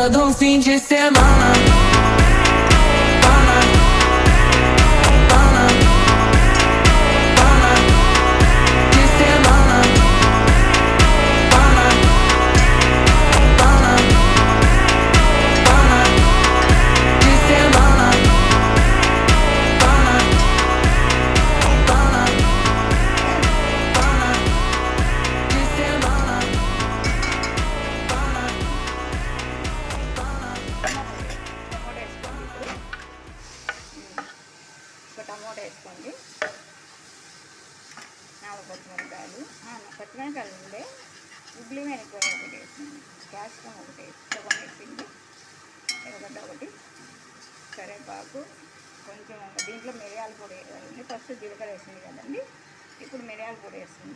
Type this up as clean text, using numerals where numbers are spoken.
todo fim de semana. Tomato వేసుకోండి, 4 పచ్చిమిరపకాయలు, పచ్చిమిరపకాయలు ఉండే ఉల్లి మిరపకాయ ఒకటి వేసుకోండి, క్యాప్సికమ్ ఒకటి సగం వేసింది, ఎర్రగడ్డ ఒకటి, కరివేపాకు కొంచెం. దీంట్లో మిరియాల పొడి వేయాలండి. ఫస్ట్ జీలకర్ర వేసింది కదండి, ఇప్పుడు మిరియాల పొడి వేస్తుంది.